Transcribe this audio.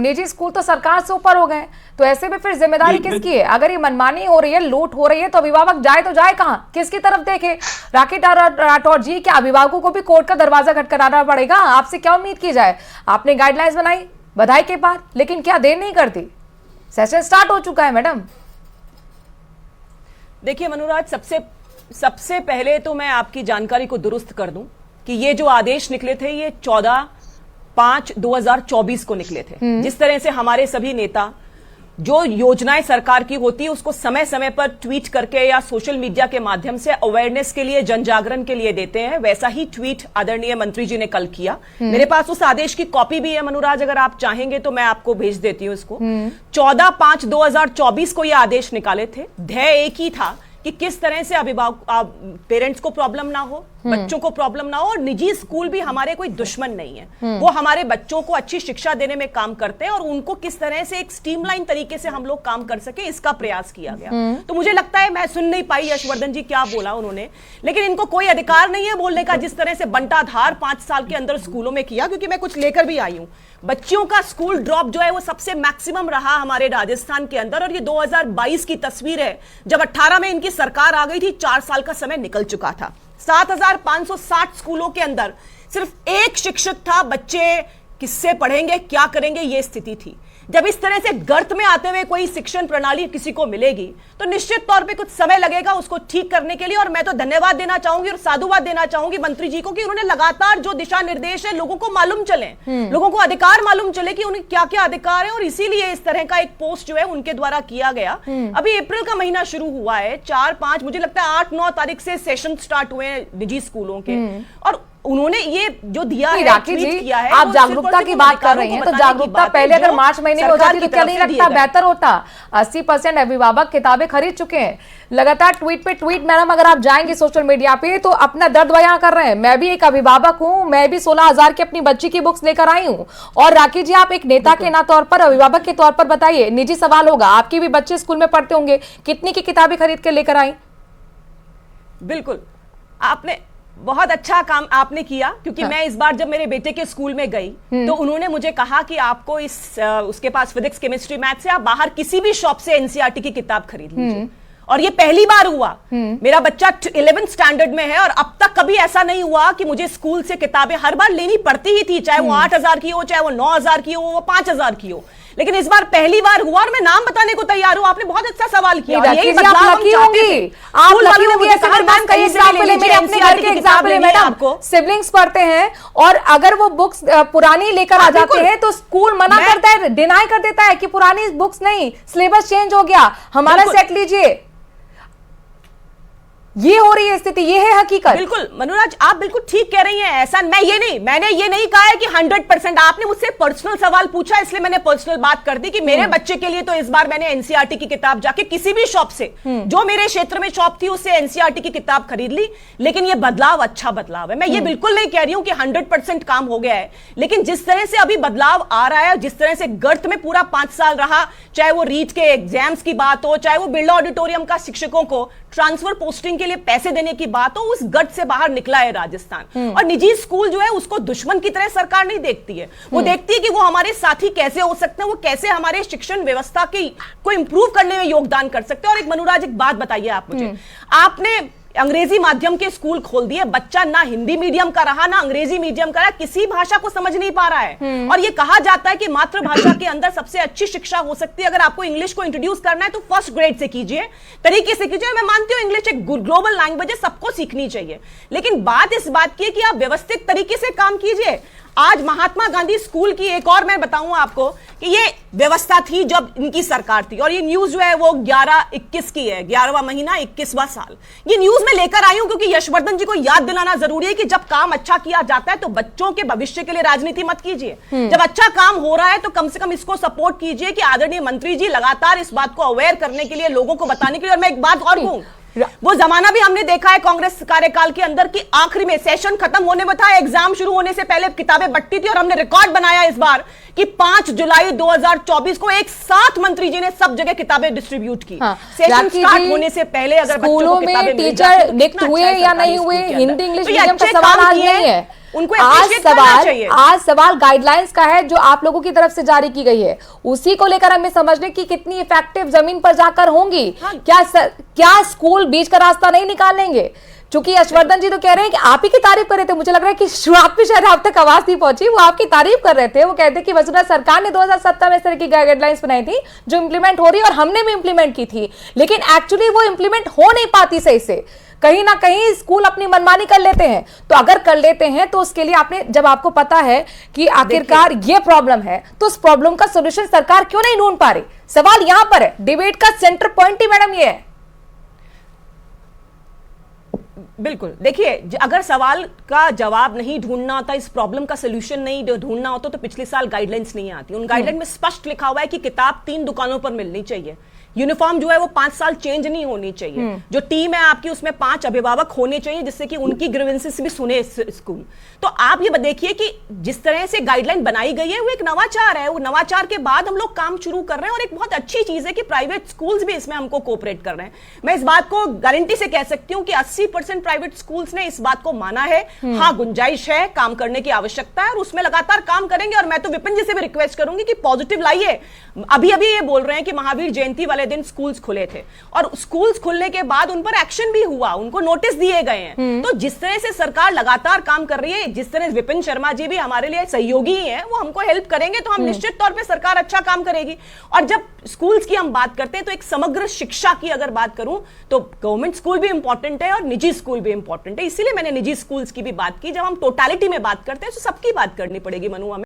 निजी स्कूल तो सरकार से ऊपर हो गए, तो ऐसे में फिर जिम्मेदारी किसकी है? अगर ये मनमानी हो रही है, लूट हो रही है, तो अभिभावक जाए तो जाए कहां, किसकी तरफ देखे? राकेश राठौर जी, क्या अभिभावकों को भी कोर्ट का दरवाजा खटखटाना पड़ेगा? आपसे क्या उम्मीद की जाए? आपने गाइडलाइंस बनाई बधाई के बाद, लेकिन क्या देर नहीं करती? सेशन स्टार्ट हो चुका है मैडम। देखिए मनोराज, सबसे पहले तो मैं आपकी जानकारी को दुरुस्त कर दूं कि ये जो आदेश निकले थे ये 14/5/2024 को निकले थे। जिस तरह से हमारे सभी नेता जो योजनाएं सरकार की होती है उसको समय समय पर ट्वीट करके या सोशल मीडिया के माध्यम से अवेयरनेस के लिए, जन जागरण के लिए देते हैं, वैसा ही ट्वीट आदरणीय मंत्री जी ने कल किया। मेरे पास उस आदेश की कॉपी भी है मनोराज, अगर आप चाहेंगे तो मैं आपको भेज देती हूं इसको। 14/5/2024 को ये आदेश निकाले थे। ध्येय एक ही था कि किस तरह से अभिभावक, पेरेंट्स को प्रॉब्लम ना हो, बच्चों को प्रॉब्लम ना हो, और निजी स्कूल भी हमारे कोई दुश्मन नहीं है। वो हमारे बच्चों को अच्छी शिक्षा देने में काम करते हैं और उनको किस तरह से एक स्ट्रीमलाइन तरीके से हम लोग काम कर सके, इसका प्रयास किया गया। तो मुझे लगता है, मैं सुन नहीं पाई यशवर्धन जी क्या बोला उन्होंने, लेकिन इनको कोई अधिकार नहीं है बोलने का जिस तरह से बंटाधार 5 साल के अंदर स्कूलों में किया। क्योंकि मैं कुछ लेकर भी आई हूं, बच्चियों का स्कूल ड्रॉप जो है वो सबसे मैक्सिमम रहा हमारे राजस्थान के अंदर, और ये 2022 की तस्वीर है जब 18 में इनकी सरकार आ गई थी। 4 साल का समय निकल चुका था। 7560 स्कूलों के अंदर सिर्फ एक शिक्षक था, बच्चे किससे पढ़ेंगे, क्या करेंगे, ये स्थिति थी। जब इस तरह से गर्त में आते हुए कोई शिक्षण प्रणाली किसी को मिलेगी तो निश्चित तौर पे कुछ समय लगेगा उसको ठीक करने के लिए। और मैं तो धन्यवाद देना चाहूंगी और साधुवाद देना चाहूंगी मंत्री जी को कि उन्होंने लगातार जो दिशा निर्देश है लोगों को मालूम चले, लोगों को अधिकार मालूम चले कि उन्हें क्या क्या अधिकार है, और इसीलिए इस तरह का एक पोस्ट जो है उनके द्वारा किया गया। अभी अप्रैल का महीना शुरू हुआ है, 4-5 मुझे लगता है 8-9 तारीख से सेशन स्टार्ट हुए हैं निजी स्कूलों के, और उन्होंने ये जो दिया है, राखी जी, किया है, आप जागरूकता की बात कर रही हैं, तो जागरूकता पहले अगर मार्च महीने में हो जाती तो क्या नहीं लगता बेहतर होता? 80% अभिभावक किताबें खरीद चुके हैं। लगातार ट्वीट पे ट्वीट, मैडम अगर आप जाएंगे सोशल मीडिया पे तो अपना दर्द बयां कर रहे हैं। मैं भी एक अभिभावक हूं, मैं भी 16,000 की अपनी बच्ची की बुक्स लेकर आई हूं। और राखी जी, आप एक नेता के ना तौर पर, अभिभावक के तौर पर बताइए, निजी सवाल होगा, आपके भी बच्चे स्कूल में पढ़ते होंगे, कितनी की किताबें खरीद के लेकर आई? बिल्कुल, आपने बहुत अच्छा काम आपने किया, क्योंकि मैं इस बार जब मेरे बेटे के स्कूल में गई तो उन्होंने मुझे कहा कि आपको उसके पास फिजिक्स, केमिस्ट्री, मैथ से आप बाहर किसी भी शॉप से एनसीईआरटी की किताब खरीद लीजिए। और ये पहली बार हुआ। मेरा बच्चा 11th स्टैंडर्ड में है और अब तक कभी ऐसा नहीं हुआ कि मुझे स्कूल से किताबें हर बार लेनी पड़ती ही थी, चाहे वो 8,000 की हो, चाहे वो 9,000 की हो, वो 5,000 की हो, लेकिन इस बार पहली बार हुआ। और मैं नाम बताने को तैयार हूं, आपने बहुत अच्छा सवाल किया। यही बदलाव हम चाहते थे। आप लकी होंगी, ऐसे मैम कई एग्जांपल है, मेरे अपने घर के एग्जांपल है मैडम। सिबलिंग्स पढ़ते हैं और अगर वो बुक्स पुरानी लेकर आ जाते हैं तो स्कूल मना करता है, डिनाई कर देता है कि पुरानी बुक्स नहीं, सिलेबस चेंज हो गया, हमारा सेट लीजिए। ये हो रही है स्थिति, ये है हकीकत। बिल्कुल मनोराज, आप बिल्कुल ठीक कह रही हैं। ऐसा मैंने ये नहीं कहा है कि 100%। आपने मुझसे पर्सनल सवाल पूछा इसलिए मैंने पर्सनल बात कर दी कि मेरे बच्चे के लिए तो इस बार मैंने एनसीईआरटी की किताब जाके किसी भी शॉप से, जो मेरे क्षेत्र में शॉप थी, उससे एनसीईआरटी की किताब खरीद ली। लेकिन ये बदलाव अच्छा बदलाव है। मैं ये बिल्कुल नहीं कह रही हूं कि 100% काम हो गया है, लेकिन जिस तरह से अभी बदलाव आ रहा है, जिस तरह से गर्त में पूरा 5 साल रहा, चाहे वो रीट के एग्जाम्स की बात हो, चाहे वो बिरला ऑडिटोरियम का शिक्षकों को ट्रांसफर पोस्टिंग के लिए पैसे देने की बात हो, उस गट से बाहर निकला है राजस्थान। और निजी स्कूल जो है उसको दुश्मन की तरह सरकार नहीं देखती है, वो देखती है कि वो हमारे साथी कैसे हो सकते हैं, वो कैसे हमारे शिक्षण व्यवस्था को इंप्रूव करने में योगदान कर सकते हैं। और एक मनोराज, एक बात बताइए आप मुझे, आपने अंग्रेजी माध्यम के स्कूल खोल दिए, बच्चा ना हिंदी मीडियम का रहा ना अंग्रेजी मीडियम का रहा, किसी भाषा को समझ नहीं पा रहा है। और ये कहा जाता है कि मातृभाषा के अंदर सबसे अच्छी शिक्षा हो सकती है। अगर आपको इंग्लिश को इंट्रोड्यूस करना है तो फर्स्ट ग्रेड से कीजिए, तरीके से कीजिए। मैं मानती हूं इंग्लिश एक ग्लोबल लैंग्वेज है, सबको सीखनी चाहिए, लेकिन बात इस बात की है कि आप व्यवस्थित तरीके से काम कीजिए। आज महात्मा गांधी स्कूल की एक और मैं बताऊं आपको कि ये व्यवस्था थी जब इनकी सरकार थी, और ये न्यूज जो है वो 11-21 की है, 11वां महीना 21वां साल। ये न्यूज में लेकर आई हूं क्योंकि यशवर्धन जी को याद दिलाना जरूरी है कि जब काम अच्छा किया जाता है तो बच्चों के भविष्य के लिए राजनीति मत कीजिए। जब अच्छा काम हो रहा है तो कम से कम इसको सपोर्ट कीजिए कि आदरणीय मंत्री जी लगातार इस बात को अवेयर करने के लिए, लोगों को बताने के लिए। और मैं एक बात और कहूं, वो जमाना भी हमने देखा है कांग्रेस कार्यकाल के अंदर कि आखिरी में सेशन खत्म होने में था, एग्जाम शुरू होने से पहले किताबें बंटती थी, और हमने रिकॉर्ड बनाया इस बार कि 5 जुलाई 2024 को एक साथ मंत्री जी ने सब जगह किताबें डिस्ट्रीब्यूट की। सेशन स्टार्ट होने से पहले अगर स्कूलों में टीचर नियुक्त हुए या नहीं हुए, हिंदी इंग्लिश मीडियम का सवाल आज नहीं है। उनको appreciate करना चाहिए। आज सवाल गाइडलाइंस का है जो आप लोगों की तरफ से जारी की गई है, उसी को लेकर हमें समझने की कितनी इफेक्टिव जमीन पर जाकर होंगी। हाँ। क्या स्कूल बीच का रास्ता नहीं निकालेंगे? चूंकि यशवर्धन जी तो कह रहे हैं कि आप ही की तारीफ कर रहे थे, मुझे लग रहा है कि शुरुआत में शायद आप तक आवाज नहीं पहुंची, वो आपकी तारीफ कर रहे थे। वो कहते कि वसुंधरा सरकार ने 2017 में इस तरह की गाइडलाइंस बनाई थी जो इंप्लीमेंट हो रही है और हमने भी इंप्लीमेंट की थी, लेकिन एक्चुअली वो इंप्लीमेंट हो नहीं पाती सही से। कहीं ना कहीं स्कूल अपनी मनमानी कर लेते हैं। तो अगर कर लेते हैं तो उसके लिए आपने, जब आपको पता है कि आखिरकार ये प्रॉब्लम है, तो उस प्रॉब्लम का सोल्यूशन सरकार क्यों नहीं ढूंढ पा रही? सवाल यहां पर है, डिबेट का सेंटर पॉइंट ही मैडम ये है। बिल्कुल, देखिए अगर सवाल का जवाब नहीं ढूंढना होता, इस प्रॉब्लम का सोल्यूशन नहीं ढूंढना होता, तो पिछले साल गाइडलाइंस नहीं आती। उन गाइडलाइन में स्पष्ट लिखा हुआ है कि किताब 3 दुकानों पर मिलनी चाहिए, यूनिफॉर्म जो है वो 5 साल चेंज नहीं होनी चाहिए, जो टीम है आपकी उसमें 5 अभिभावक होने चाहिए जिससे कि उनकी ग्रीवेंसेस भी सुने स्कूल। तो आप ये देखिए कि जिस तरह से गाइडलाइन बनाई गई है वो एक नवाचार है। वो नवाचार के बाद हम लोग काम शुरू कर रहे हैं और एक बहुत अच्छी चीज है कि प्राइवेट स्कूल्स भी इसमें हमको कोऑपरेट कर रहे हैं। मैं इस बात को गारंटी से कह सकती हूं कि 80% प्राइवेट स्कूल्स ने इस बात को माना है। हाँ, गुंजाइश है, काम करने की आवश्यकता है और उसमें लगातार काम करेंगे। और मैं तो विपिन जी से भी रिक्वेस्ट करूंगी कि पॉजिटिव लाइए। अभी अभी ये बोल रहे हैं कि महावीर जयंती वाले दिन स्कूल्स खुले थे और स्कूल्स खुलने के बाद उन पर एक्शन भी हुआ, उनको नोटिस दिए गए हैं। तो जिस तरह से सरकार लगातार काम कर रही है, जिस तरह विपिन शर्मा जी भी हमारे लिए सहयोगी ही हैं, वो हमको हेल्प करेंगे तो हम निश्चित तौर पे सरकार अच्छा काम करेगी। और जब स्कूल्स की हम बात करते हैं तो एक समग्र शिक्षा की अगर बात करूं तो गवर्नमेंट स्कूल भी इंपॉर्टेंट है और निजी स्कूल भी इंपॉर्टेंट है। इसीलिए मैंने निजी स्कूल्स की भी बात की। जब हम टोटलिटी में बात करते हैं तो सबकी बात करनी पड़ेगी मनु हमें।